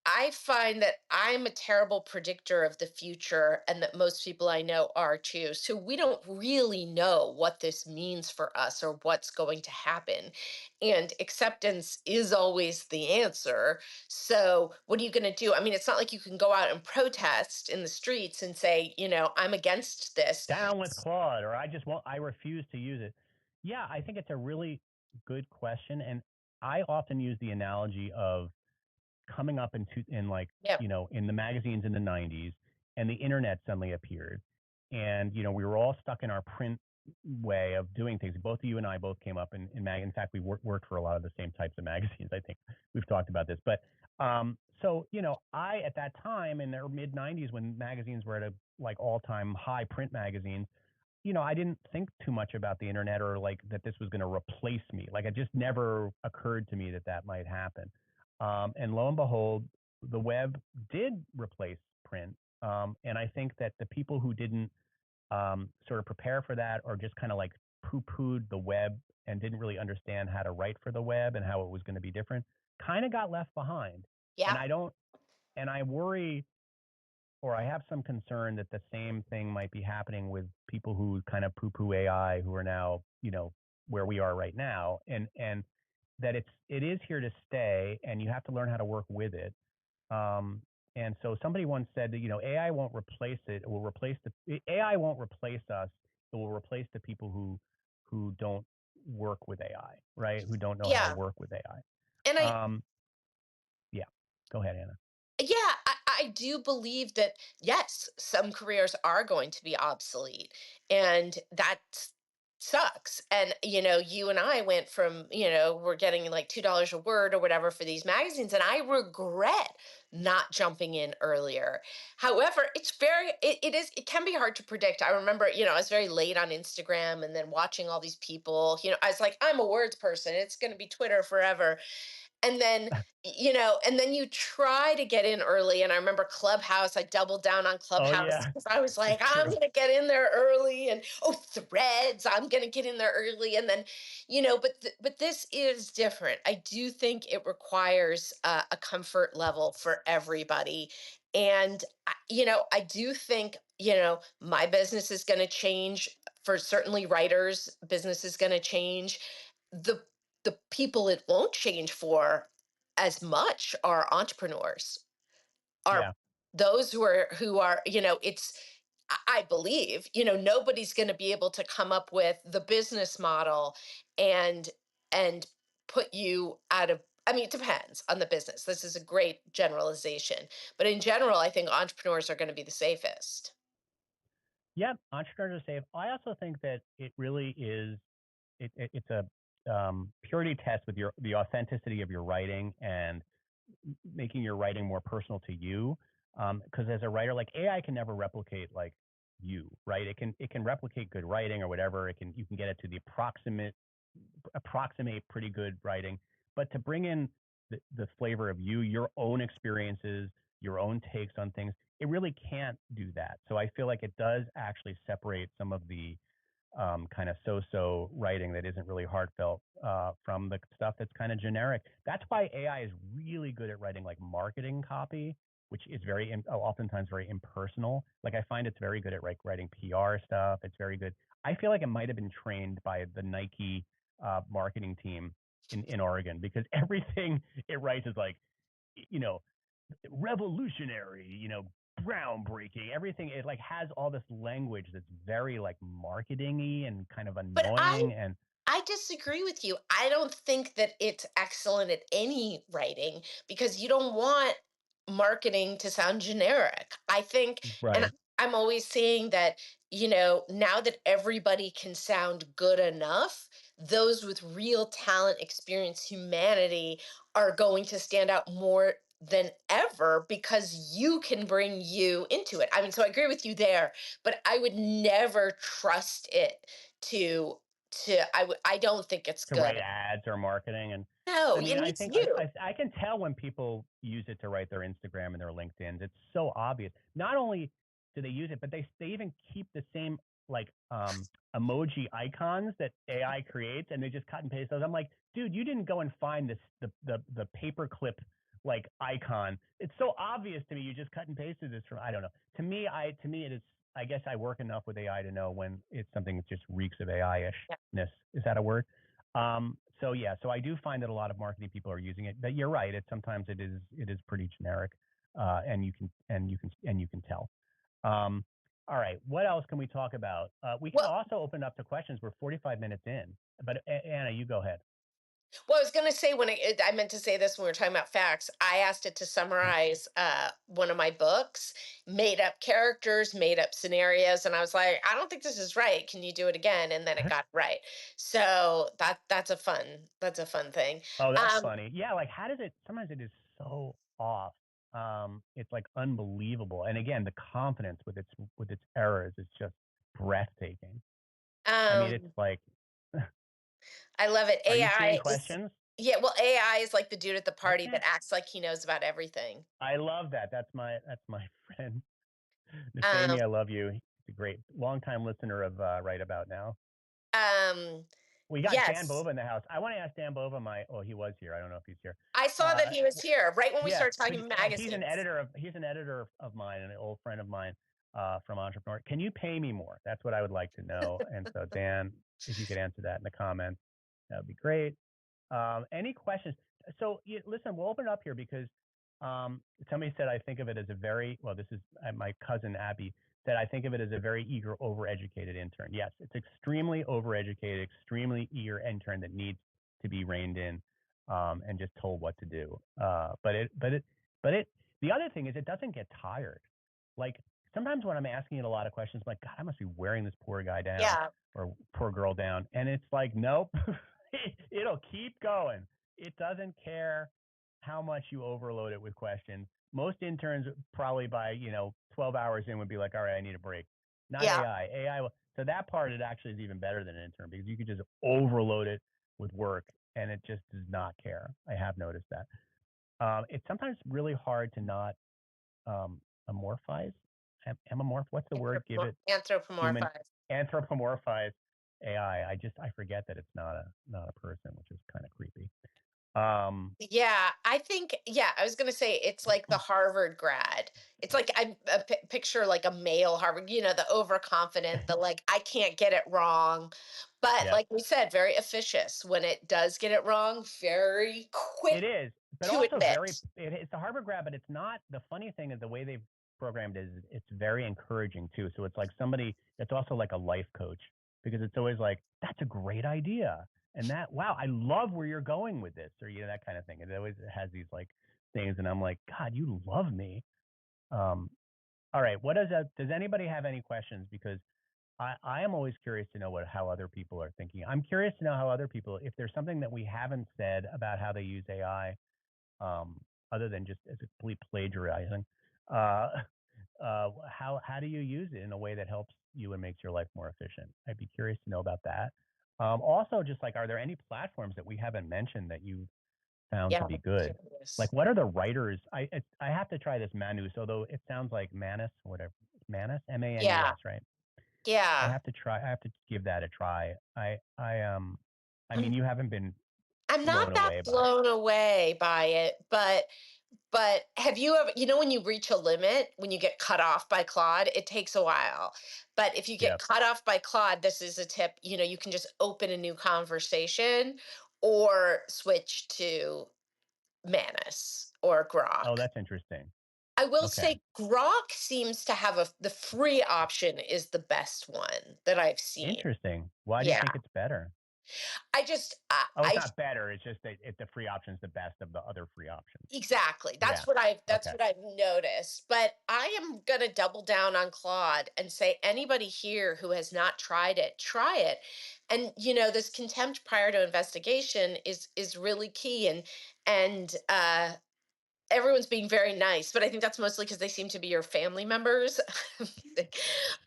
I find that I'm a terrible predictor of the future, and that most people I know are too. So we don't really know what this means for us or what's going to happen. And acceptance is always the answer. So what are you going to do? I mean, it's not like you can go out and protest in the streets and say, I'm against this. Down with Claude, or I refuse to use it. Yeah, I think it's a really good question. And I often use the analogy of coming up in like, Yeah. in the magazines in the 90s, and the internet suddenly appeared, and we were all stuck in our print way of doing things. Both you and I both came up in mag. In fact, we worked for a lot of the same types of magazines. I think we've talked about this, but so I, at that time in the mid 90s, when magazines were at a like all-time high, print magazines, I didn't think too much about the internet, or like that this was going to replace me. Like, it just never occurred to me that that might happen. And lo and behold, the web did replace print. And I think that the people who didn't sort of prepare for that, or just kind of like poo-pooed the web and didn't really understand how to write for the web and how it was going to be different, kind of got left behind. And Yeah. I don't, and I worry, or I have some concern that the same thing might be happening with people who kind of poo-poo AI, who are now, where we are right now, and that it is here to stay, and you have to learn how to work with it. Um, and so somebody once said that, AI won't replace it; it will replace AI won't replace us; it will replace the people who don't work with AI, right? Who don't know how to Yeah. work with And AI. Yeah, go ahead, Anna. yeah, I do believe that yes, some careers are going to be obsolete, and that sucks. And you and I went from, we're getting like $2 a word or whatever for these magazines, and I regret not jumping in earlier. However, it can be hard to predict. I remember, I was very late on Instagram and then watching all these people, I was like, I'm a words person. It's going to be Twitter forever. And then and then you try to get in early, and I remember Clubhouse, I doubled down on Oh Clubhouse yeah, because I was like, it's I'm true. going to get in there early. And oh, Threads, I'm going to get in there early. And then but this is different. I do think it requires a comfort level for everybody. And I do think my business is going to change. For certainly writers, business is going to change. The the people it won't change for as much are entrepreneurs, are Yeah, those who are it's I believe nobody's going to be able to come up with the business model and and put you out of. I mean, it depends on the business. This is a great generalization, but in general I think entrepreneurs are going to be the safest. yeah. Entrepreneurs are safe. I also think that it really is. It's a purity test with the authenticity of your writing and making your writing more personal to you. Because as a writer, like AI can never replicate like you, right? It can replicate good writing or whatever. You can get it to the approximate pretty good writing, but to bring in the flavor of you, your own experiences, your own takes on things, it really can't do that. So I feel like it does actually separate some of the kind of so-so writing that isn't really heartfelt from the stuff that's kind of generic. That's why AI is really good at writing like marketing copy, which is oftentimes very impersonal. Like I find it's very good at like writing PR stuff. It's very good. I feel like it might have been trained by the Nike marketing team in Oregon because everything it writes is like, you know, revolutionary, groundbreaking. Everything it like has all this language that's very like marketingy and kind of But I annoying. And I disagree with you. I don't think that it's excellent at any writing because you don't want marketing to sound generic. I think, and right, I'm always saying that, now that everybody can sound good enough, those with real talent, experience, humanity are going to stand out more than ever because you can bring you into it. I mean, so I agree with you there, but I would never trust it to I don't think it's to write good. ads or marketing. And No, I it mean, I needs think you. I can tell when people use it to write their Instagram and their LinkedIn. It's so obvious. Not only do they use it, but they even keep the same like emoji icons that AI creates, and they just cut and paste those. I'm like, dude, you didn't go and find the paperclip like icon. It's so obvious to me. You just cut and pasted this from I don't know. To me it is. I guess I work enough with AI to know when it's something that just reeks of Yeah. AI-ishness. Is that a word? So yeah, so I do find that a lot of marketing people are using it. But you're right. Sometimes it is pretty generic, and you can tell. Um, all right, what else can we talk about? We can Well, also open up to questions. We're 45 minutes in, but Anna, you go ahead. I was going to say I meant to say this when we were talking about facts. I asked it to summarize one of my books, made up characters, made up scenarios, and I was like, I don't think this is right. Can you do it again? And then it got right. So that's a fun thing. Oh, that's Um, funny. Yeah, like how does it? Sometimes it is so off. It's like unbelievable. And again, the confidence with its errors is just breathtaking. I mean, it's um, like, I love it. are you seeing AI is questions? Yeah, well, AI is like the dude at the I party that can't. acts like he knows about everything. I love that. That's my friend Um, Nefemi. I love you. He's a great longtime listener of Right About Now. um, We got Dan yes, Bova in the house. I want to ask Dan Bova. He was here. I don't know if he's here. I saw that Uh, he was here right when we yeah, started talking he's an magazines. editor of mine, and an old friend of mine from Entrepreneur. Can you pay me more? That's what I would like to know. And so Dan, if you could answer that in the comments, that would be great. Any questions? So listen, we'll open it up here because somebody said I think of it as a very well. This is my cousin Abby said I think of it as a very eager, overeducated intern. Yes, it's extremely overeducated, extremely eager intern that needs to be reined in and just told what to do. But it The other thing is it doesn't get tired. Like sometimes when I'm asking it a lot of questions, I'm like, God, I must be wearing this poor guy down Yeah. or poor girl down. And it's like, nope, it'll keep going. It doesn't care how much you overload it with questions. Most interns probably by, 12 hours in would be like, all right, I need a break. Not Yeah. AI. AI, so that part, it actually is even better than an intern because you could just overload it with work and it just does not care. I have noticed that. It's sometimes really hard to not um, amorphize, amorph. What's the word? Give it human Anthropomorphize. anthropomorphize AI. I forget that it's not a person, which is kind of creepy. Um, Yeah, I think, yeah, I was gonna say it's like the Harvard grad. It's like picture like a male Harvard, the overconfident, the like I can't get it wrong. But yep, like we said, very officious when it does get it wrong, very quick it is, but to also very. admit. It's a Harvard grad, but it's not. The funny thing is the way they've programmed it is it's very encouraging too. So it's like somebody. It's also like a life coach because it's always like that's a great idea and that wow, I love where you're going with this or that kind of thing. It always has these like things, and I'm like, God, you love me. Um, all right, what does that? Does anybody have any questions? Because I am always curious to know how other people are thinking. I'm curious to know how other people, if there's something that we haven't said about how they use AI, um, other than just as a complete plagiarizing, uh, how do you use it in a way that helps you and makes your life more efficient? I'd be curious to know about that. Also, just like, are there any platforms that we haven't mentioned that you found to Yeah, be I'm good? curious. Like, what are the writers? I have to try this Manus, although it sounds like Manus, whatever. Manus, Yeah, Manus, right? I yeah. have to try. I have to give that a try. I I'm mean, you haven't been I'm not blown that away by it. blown away by it, but have you ever, when you reach a limit, when you get cut off by Claude, it takes a while. But if you get Yeah. cut off by Claude, this is a tip, you can just open a new conversation or switch to Manus or Oh, Grok. that's interesting. I will Okay. say Grok seems to have the free option is the best one that I've seen. Interesting. Why do you Yeah. think it's better? I just I, Oh, it's I not better. It's just that the free option is the best of the other free options. Exactly. Yeah. That's Okay. what I've noticed. But I am going to double down on Claude and say anybody here who has not tried it, try it. And this contempt prior to investigation is really key, and everyone's being very nice, but I think that's mostly because they seem to be your family members.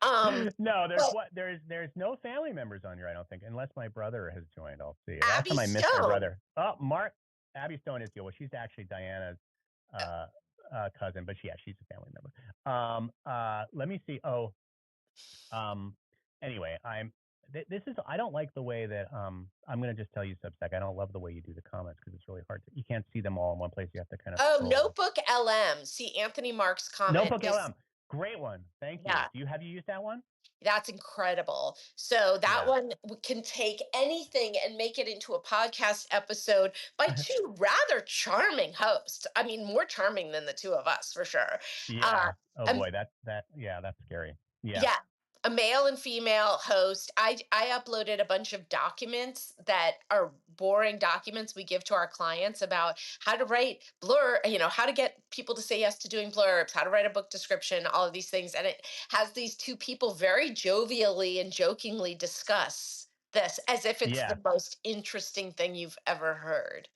um No, there's but what there's no family members on here, I don't think, unless my brother has joined. I'll see. Last Abby time I missed my Stone. brother. Oh, Mark Abby Stone is here. Well, she's actually Diana's uh, cousin, but she's a family member. Let me see. Oh, um, anyway, this is I don't like the way that I'm gonna just tell you Substack. I don't love the way you do the comments because it's really hard to you can't see them all in one place. You have to kind of Oh, scroll. Notebook LM. See, Anthony Mark's comment Notebook is, LM, great one. Thank you. yeah. Have you used that one? That's incredible. So that Yeah. one can take anything and make it into a podcast episode by two rather charming hosts. I mean, more charming than the two of us for sure. Uh, Yeah. Oh um, boy, yeah, that's scary. Yeah. yeah, a male and female host. I uploaded a bunch of documents that are boring documents we give to our clients about how to write how to get people to say yes to doing blurbs, how to write a book description, all of these things, and it has these two people very jovially and jokingly discuss this as if it's Yeah. the most interesting thing you've ever heard.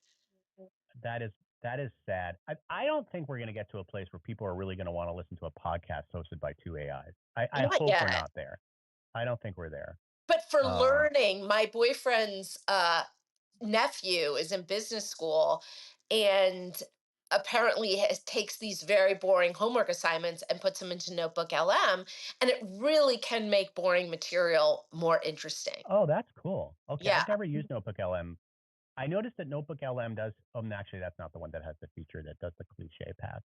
That is that is sad. I don't think we're gonna get to a place where people are really gonna want to listen to a podcast hosted by two AIs. I Not hope we're yet. not there. I don't think we're there. But for Um, learning, my boyfriend's nephew is in business school and apparently takes these very boring homework assignments and puts them into Notebook LM, and it really can make boring material more interesting. oh, that's cool. Okay, Yeah. I've never used Notebook LM. I noticed that Notebook LM does. Actually, that's not the one that has the feature that does the cliche path.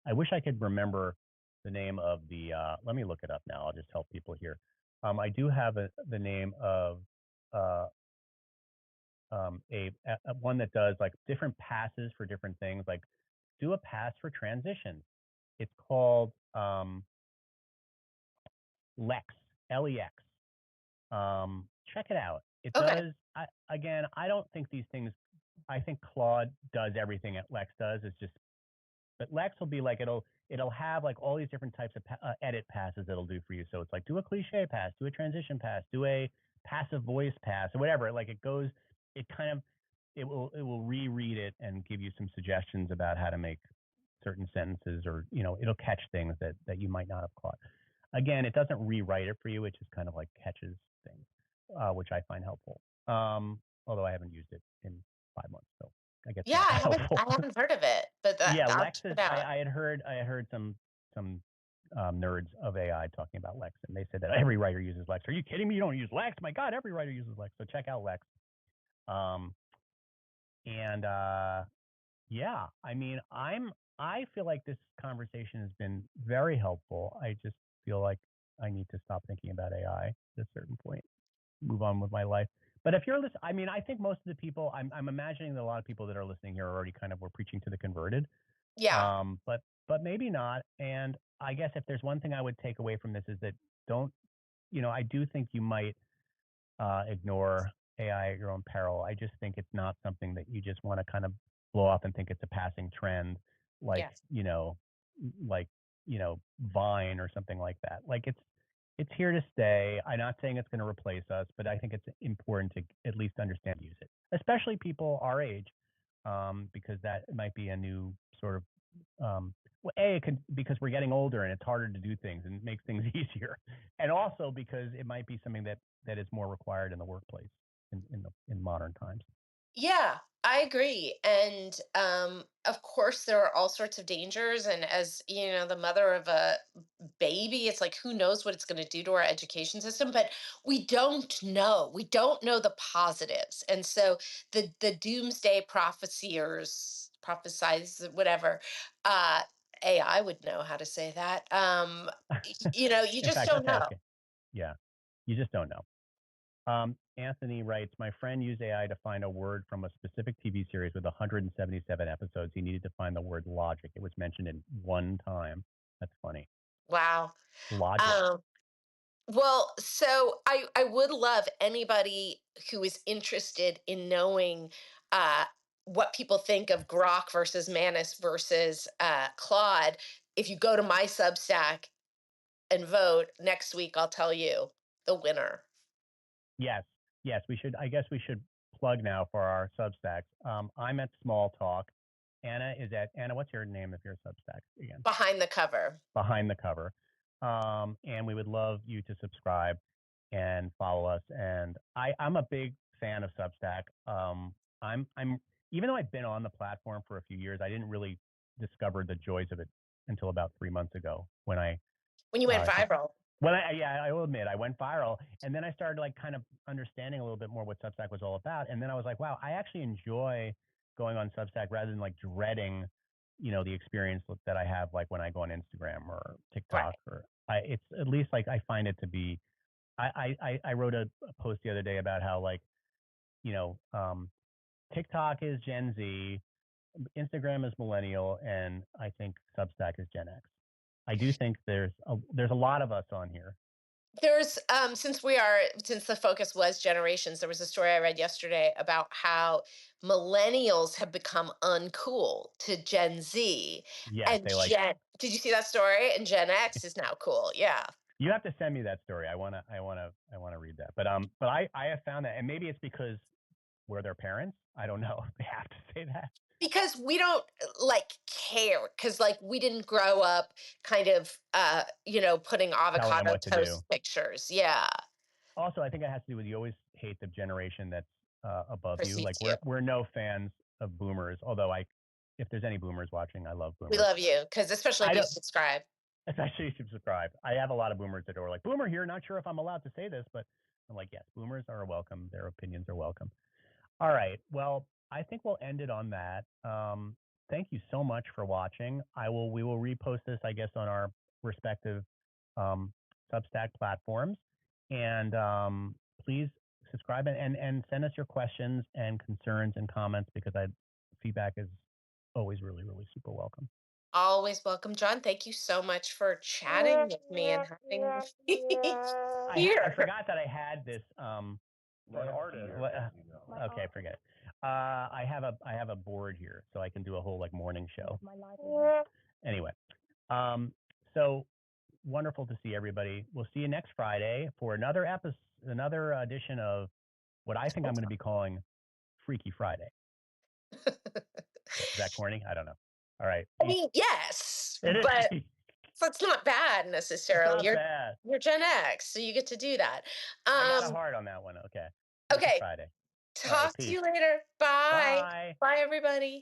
I wish I could remember the name of the. Let me look it up now. I'll just help people here. I do have the name of uh, a one that does like different passes for different things. Like do a pass for transitions. It's called Lex, Lex. Check it out. It Okay. does. Again, I don't think these things. I think Claude does everything that Lex does. It's just But Lex will be like it'll have like all these different types of edit passes it'll do for you. So it's like do a cliche pass, do a transition pass, do a passive voice pass, or whatever. Like it goes, it kind of it will reread it and give you some suggestions about how to make certain sentences, or it'll catch things that you might not have caught. Again, it doesn't rewrite it for you; it just kind of like catches things, which I find helpful. Although I haven't used it in 5 months, so I guess Yeah, not I haven't helpful. I haven't heard of it, but Yeah, I'll Lex check is. it out. I had heard some nerds of AI talking about Lex, and they said that every writer uses Lex. Are you kidding me? You don't use Lex? My God, every writer uses Lex. So check out Lex. Um, and yeah, I mean, I feel like this conversation has been very helpful. I just feel like I need to stop thinking about AI at a certain point, move on with my life. But if you're listening, I mean, I think most of the people, I'm imagining that a lot of people that are listening here are already kind of were preaching to the converted. Yeah. But maybe not. And I guess if there's one thing I would take away from this is that don't, I do think you might ignore AI at your own peril. I just think it's not something that you just want to kind of blow up and think it's a passing trend, like Yes. like Vine or something like that. Like it's here to stay. I'm not saying it's going to replace us, but I think it's important to at least understand use it, especially people our age, because that might be a new sort of well, it could because we're getting older and it's harder to do things and it makes things easier, and also because it might be something that is more required in the workplace in modern times. Yeah, I agree. And of course, there are all sorts of dangers. And as you know, the mother of a baby, it's like who knows what it's going to do to our education system. But we don't know. We don't know the positives. And so the doomsday prophesiers, prophesize whatever. Uh, AI would know how to say that. You In just fact, don't let's know. ask it. Yeah, you just don't know. Anthony writes, my friend used AI to find a word from a specific TV series with 177 episodes. He needed to find the word logic. It was mentioned in one time. That's funny. Wow. Logic. Um, Well, so I would love anybody who is interested in knowing uh, what people think of Grok versus Manus versus Claude. If you go to my Substack and vote next week, I'll tell you the winner. Yes, yes, we should. I guess we should plug now for our Substacks. I'm at Small Talk. Anna is at Anna. What's your name if you're a Substack again? Behind the cover. Behind the cover. And we would love you to subscribe and follow us. And I'm a big fan of Substack. I'm even though I've been on the platform for a few years, I didn't really discover the joys of it until about 3 months ago when I When you went uh, viral. well, yeah, I will admit I went viral, and then I started like kind of understanding a little bit more what Substack was all about, and then I was like, wow, I actually enjoy going on Substack rather than like dreading, the experience that I have like when I go on Instagram or TikTok Right. or it's at least like I find it to be. I wrote a post the other day about how like you know um, TikTok is Gen Z, Instagram is millennial, and I think Substack is Gen X. I do think there's a lot of us on here. There's since the focus was generations, there was a story I read yesterday about how millennials have become uncool to Gen Z, Yes, and they like Gen did you see that story? And Gen X is now cool. Yeah. you have to send me that story. I wanna read that. But I have found that, and maybe it's because we're their parents. I don't know. They have to say that. Because we don't like care because like we didn't grow up kind of putting Telling them avocado what to do. toast pictures. Yeah. Also, I think it has to do with you always hate the generation that's above you. Like Precedes you. we're no fans of boomers. Although if there's any boomers watching, I love We boomers. love you because especially I if you don't. subscribe. Especially if you subscribe. I have a lot of boomers that are like, boomer here. Not sure if I'm allowed to say this, but I'm like, yes, boomers are welcome. Their opinions are welcome. All right. Well, I think we'll end it on that. Thank you so much for watching. We will repost this, I guess, on our respective um, Substack platforms. And please subscribe and send us your questions and concerns and comments because feedback is always really, really super welcome. Always welcome, John. Thank you so much for chatting with me and having me I here. forgot that I had this. For an artist. Okay, forget it. I have a board here, so I can do a whole like morning show. My life. Anyway, um, so wonderful to see everybody. We'll see you next Friday for another edition of what I think I'm going to be calling Freaky Friday. Is that corny? I don't know. All right. I mean, yes, It but is. that's not bad It's necessarily. not bad. You're Gen X, so you get to do that. I got a Um, heart on that one. Okay. Freaky okay, Friday. All right. talk to Peace. you later. Bye. Bye. Bye, everybody.